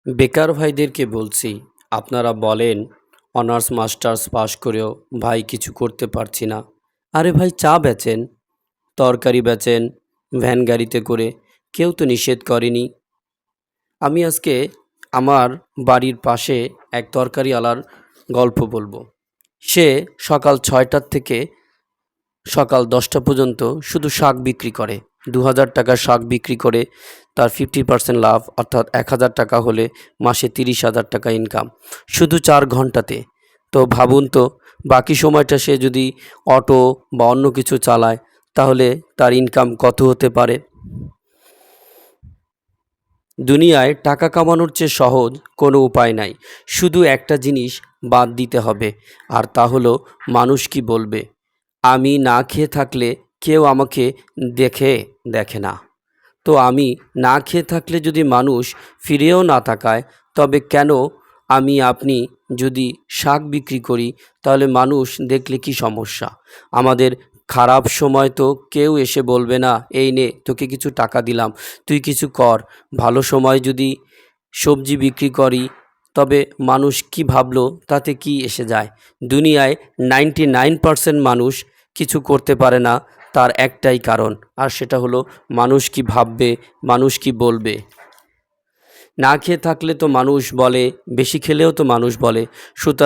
বেকার ভাইদেরকে বলছি, আপনারা বলেন অনার্স মাস্টার্স পাশ করেও ভাই কিছু করতে পারছি না। আরে ভাই, চা বেচেন, তরকারি বেচেন, ভ্যান গাড়িতে করে, কেউ তো নিষেধ করেনি। আমি আজকে আমার বাড়ির পাশে এক তরকারিওয়ালার গল্প বলবো। সে সকাল 6টার থেকে সকাল 10টা পর্যন্ত শুধু শাক বিক্রি করে। 2000 টাকার শাক বিক্রি করে তার 50% লাভ, অর্থাৎ 1000 টাকা হলে মাসে 30,000 টাকা ইনকাম, শুধু 4 ঘন্টাতে। তো ভাবুন তো, বাকি সময়টা সে যদি অটো বা অন্য কিছু চালায়, তাহলে তার ইনকাম কত হতে পারে। দুনিয়ায় টাকা কামানোর চেয়ে সহজ কোনো উপায় নাই, শুধু একটা জিনিস বাদ দিতে হবে, আর তা হলো মানুষ কি বলবে। আমি না খেয়ে থাকলে কেউ আমাকে দেখে না। তো আমি না খেয়ে থাকলে যদি মানুষ ফিরেও না তাকায়, তবে কেন আপনি যদি শাক বিক্রি করি, তাহলে মানুষ দেখলে কি সমস্যা। আমাদের খারাপ সময় তো কেউ এসে বলবে না, এই নে তোকে কিছু টাকা দিলাম, তুই কিছু কর। ভালো সময় যদি সবজি বিক্রি করি, তবে মানুষ কি ভাবলো তাতে কি এসে যায়। দুনিয়ায় 99% মানুষ কিছু করতে পারে না, তার একটাই কারণ, আর সেটা হলো মানুষ কি ভাববে, মানুষ কি বলবে। না খেয়ে থাকলে তো মানুষ বলে, বেশি খেলেও তো মানুষ বলে। সুতরাং